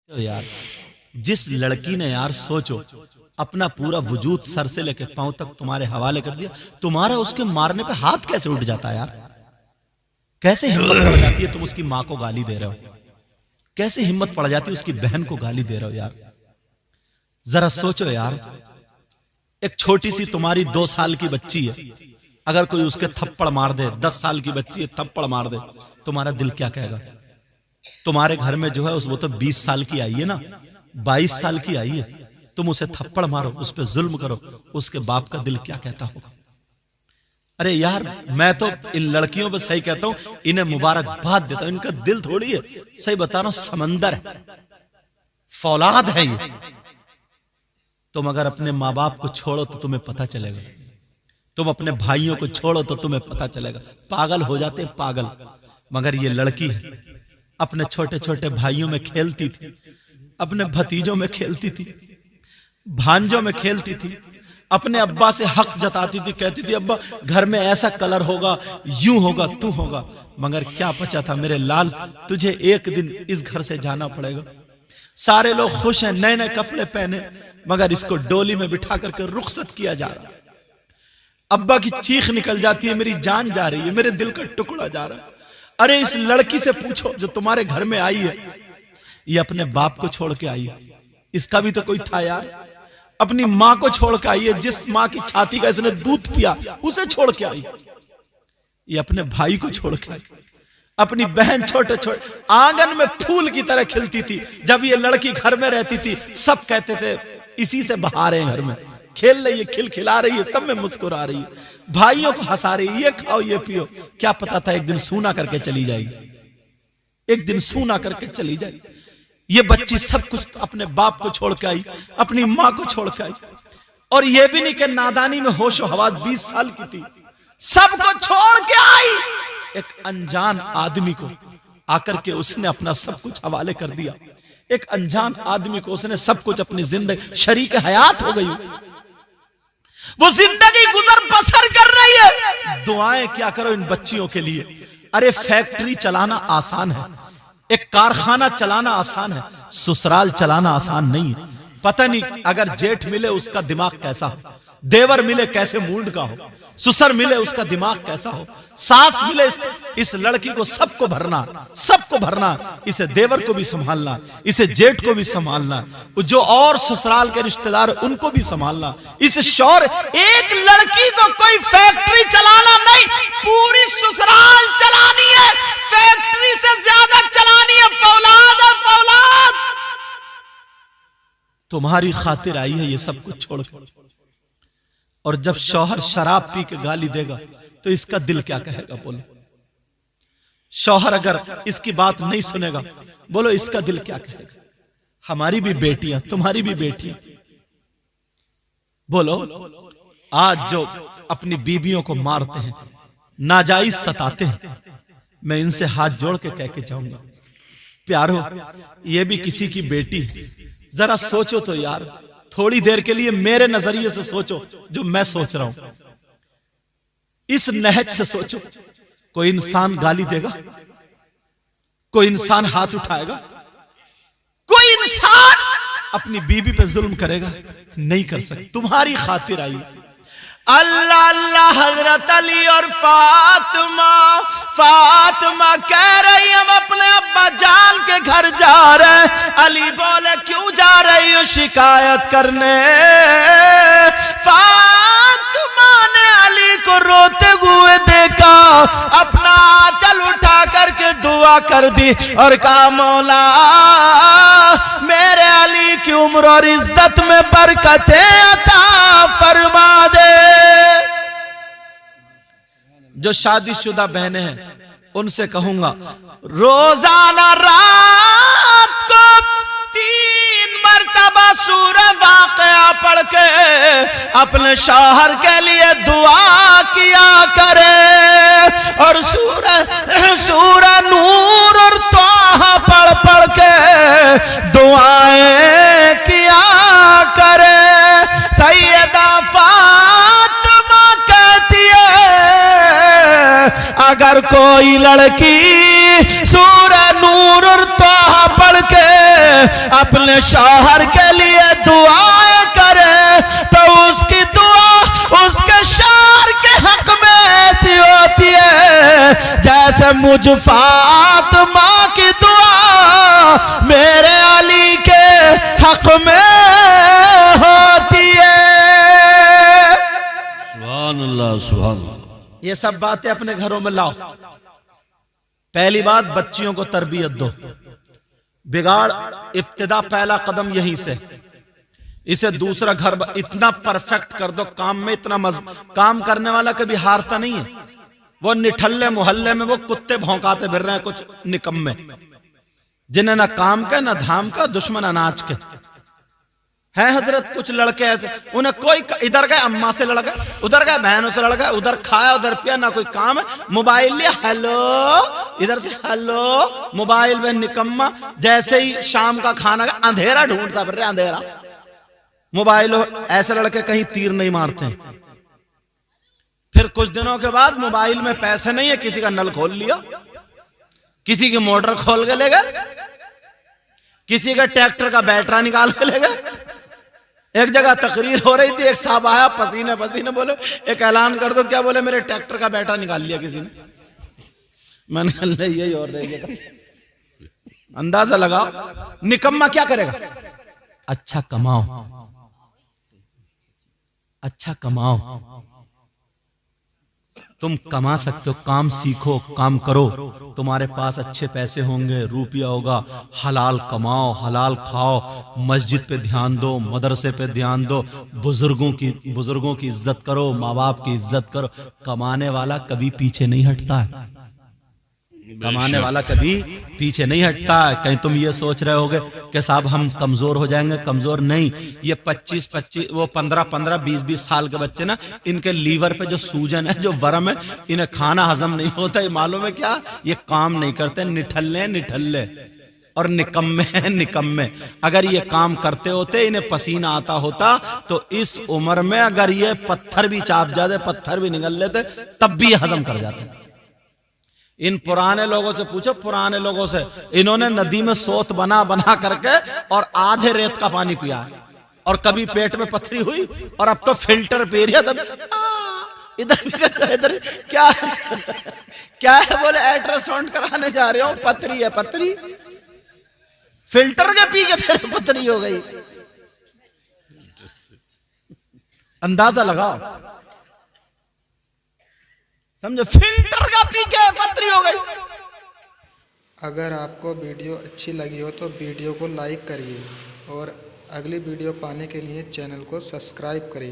तो यार जिस लड़की ने यार सोचो अपना पूरा वजूद सर से लेके पांव तक तुम्हारे हवाले कर दिया, तुम्हारा उसके मारने पे हाथ कैसे उठ जाता है यार? कैसे हिम्मत पड़ जाती है? तुम उसकी मां को गाली दे रहे हो, कैसे हिम्मत पड़ जाती है उसकी बहन को गाली दे रहे हो यार? जरा सोचो यार, एक छोटी सी तुम्हारी 2 साल की बच्ची है, अगर कोई उसके थप्पड़ मार दे, 10 साल की बच्ची है थप्पड़ मार दे, तुम्हारा दिल क्या कहेगा? तुम्हारे घर में जो है वो तो 20 साल की आई है ना, 22 साल की आई है, तुम उसे थप्पड़ मारो, उस पर जुल्म करो, उसके बाप का दिल क्या कहता होगा? अरे यार मैं तो इन लड़कियों पे सही कहता हूं, इन्हें मुबारकबाद देता हूं, इनका दिल थोड़ी है, सही बता रहा हूं, समंदर है, फौलाद है ये। तुम अगर अपने माँ बाप को छोड़ो तो तुम्हें पता चलेगा, तुम अपने भाइयों को छोड़ो तो तुम्हें पता चलेगा, पागल हो जाते हैं पागल। मगर ये लड़की है, अपने छोटे छोटे भाइयों में खेलती थी, अपने भतीजों में खेलती थी, भांजों में खेलती थी, अपने अब्बा से हक जताती थी, कहती थी अब्बा घर में ऐसा कलर होगा, यूं होगा, तू होगा। मगर क्या पता था मेरे लाल, तुझे एक दिन इस घर से जाना पड़ेगा। सारे लोग खुश हैं, नए नए कपड़े पहने, मगर इसको डोली में बिठा करके रुखसत किया जा रहा। अब्बा की चीख निकल जाती है, मेरी जान जा रही है, मेरे दिल का टुकड़ा जा रहा है। अरे इस लड़की से पूछो जो तुम्हारे घर में आई है, ये अपने बाप को छोड़ के आई है, इसका भी तो कोई था यार। अपनी मां को छोड़ के आई है, जिस मां की छाती का इसने दूध पिया उसे छोड़ के आई। ये अपने भाई को छोड़ के आई, अपनी बहन छोटे छोटे आंगन में फूल की तरह खिलती थी। जब ये लड़की घर में रहती थी सब कहते थे इसी से बहार है, घर में खेल रही है, खिलखिला रही है, सब में मुस्कुरा रही है, भाइयों को हंसा रही है, ये खाओ ये पियो। क्या पता था एक दिन सूना करके चली जाएगी, एक दिन सूना करके चली जाएगी। ये बच्ची सब कुछ अपने बाप को छोड़ के आई, अपनी मां को छोड़ के आई, और ये भी नहीं कि नादानी में होशो हवास 20 साल की थी, सबको छोड़ के आई। एक अनजान आदमी को आकर के उसने अपना सब कुछ हवाले कर दिया। एक अनजान आदमी को उसने सब कुछ, अपनी जिंदगी शरीक हयात हो गई, वो जिंदगी गुजर बसर कर रही है। दुआएं क्या करो इन बच्चियों के लिए। अरे फैक्ट्री चलाना आसान है, एक कारखाना चलाना आसान है, ससुराल चलाना आसान नहीं है। पता नहीं अगर जेठ मिले उसका दिमाग कैसा हो, देवर मिले कैसे मूड का हो, ससुर मिले उसका दिमाग कैसा हो, सास मिले इस लड़की को सबको भरना, सबको भरना, इसे देवर को भी संभालना, इसे जेठ को भी संभालना, जो और ससुराल के रिश्तेदार उनको भी संभालना, इस शौहर। एक लड़की को कोई फैक्ट्री चलाना नहीं, पूरी ससुराल चलानी है, फैक्ट्री से ज्यादा चलानी है, फौलाद है फौलाद। तुम्हारी खातिर आई है ये सब कुछ छोड़कर, और जब शौहर शराब पी के गाली देगा तो इसका दिल क्या कहेगा? बोलो, शौहर अगर इसकी बात नहीं सुनेगा, बोलो इसका दिल क्या कहेगा? हमारी भी बेटियां, तुम्हारी भी बेटियां, बोलो आज जो अपनी बीवियों को मारते हैं, नाजायज सताते हैं, मैं इनसे हाथ जोड़ के कह के जाऊंगा, प्यारो ये भी किसी की बेटी है। जरा सोचो तो यार, थोड़ी देर के लिए मेरे नजरिए से सोचो जो मैं सोच रहा हूं, इस नहज से सोचो। कोई इंसान गाली देगा? कोई इंसान हाथ उठाएगा? कोई इंसान अपनी बीवी पे जुल्म करेगा? नहीं कर सकता। तुम्हारी खातिर आई। अल्लाह अल्लाह हजरत अली और फातिमा, फातिमा कह रही हम अपने अब्बा जान के घर जा रहे। अली बोले क्यों जा रही हो? शिकायत करने। फातिमा ने अली को रोते हुए देखा, अपना आंचल उठा करके दुआ कर दी और कहा मौला मेरे अली की उम्र और इज्जत में बरकतें अता फरमा दे। जो शादीशुदा बहनें हैं उनसे कहूंगा, रोजाना रात को 3 मरतबा सूरह वाक़िया पढ़ के अपने शौहर के लिए दुआ किया करे, और सूरह नूर और तोहा पढ़ पढ़ के दुआएं किया करे। सैयदा फातिमा कहती है अगर कोई लड़की सूरह नूर और तोहा पढ़ के अपने शौहर के लिए दुआएं करे तो उसकी दुआ उसके शौहर के हक में ऐसी होती है जैसे मुझ फातिमा की दुआ मेरे अली के हक में होती है। सुभान अल्लाह, सुभान अल्लाह। ये सब बातें अपने घरों में लाओ। पहली बात, बच्चियों को तरबियत दो। बिगाड़ इब्तिदा पहला कदम यहीं से। इसे दूसरा घर इतना परफेक्ट कर दो, काम में इतना काम करने वाला कभी हारता नहीं है। वो निठल्ले मोहल्ले में वो कुत्ते भौंकाते फिर रहे हैं, कुछ निकम्मे जिन्हें ना काम का ना धाम का, दुश्मन अनाज के हैं। हजरत कुछ लड़के ऐसे, उन्हें कोई इधर गए अम्मा से लड़ गए, उधर गए बहनों से लड़ गए, उधर खाया उधर पिया, ना कोई काम है, मोबाइल लिया, हेलो इधर से हेलो, मोबाइल में निकम्मा। जैसे ही शाम का खाना का अंधेरा ढूंढता फिर रहे, अंधेरा मोबाइल। ऐसे लड़के कहीं तीर नहीं मारते हैं। फिर कुछ दिनों के बाद मोबाइल में पैसे नहीं है, किसी का नल खोल लिया, किसी की मोटर खोल के ले गए, किसी का ट्रैक्टर का बैटरा निकाल के ले गए। एक जगह तकरीर हो रही थी, एक साहब आया पसीने पसीने, बोले एक ऐलान कर दो। क्या बोले? मेरे ट्रैक्टर का बैटरा निकाल लिया किसी ने। मैंने कहा यही और रह गया था। अंदाजा लगाओ निकम्मा क्या करेगा। अच्छा कमाओ, अच्छा कमाओ, तुम कमा सकते हो, काम सीखो, काम करो, तुम्हारे पास अच्छे पैसे होंगे, रुपया होगा, हलाल कमाओ, हलाल खाओ, मस्जिद पे ध्यान दो, मदरसे पे ध्यान दो, बुजुर्गों की इज्जत करो, माँ बाप की इज्जत करो। कमाने वाला कभी पीछे नहीं हटता है, कमाने वाला कभी पीछे नहीं हटता है। कहीं तुम ये सोच रहे होगे कि साहब हम कमजोर हो जाएंगे, कमजोर नहीं। ये 25 वो 15 20 साल के बच्चे ना, इनके लीवर पे जो सूजन है, जो वर्म है, इन्हें खाना हजम नहीं होता। ये मालूम है क्या? ये काम नहीं करते, निठल्ले और निकम्मे। अगर ये काम करते होते, इन्हें पसीना आता होता, तो इस उम्र में अगर ये पत्थर भी चाप जाते, पत्थर भी निकल लेते, तब भी हजम कर जाते। इन पुराने लोगों से पूछो, पुराने लोगों से, इन्होंने नदी में सोत बना करके और आधे रेत का पानी पिया, और कभी पेट में पथरी हुई, और अब तो फिल्टर पी रही है। तब इधर भी कर रहे, इधर क्या है? बोले अल्ट्रासाउंड कराने जा रहे हो, पथरी है, पथरी फिल्टर के पी के तेरे पथरी हो गई। अंदाजा लगाओ, समझो, फिल्टर का पी के पथरी हो गई। अगर आपको वीडियो अच्छी लगी हो तो वीडियो को लाइक करिए और अगली वीडियो पाने के लिए चैनल को सब्सक्राइब करिए।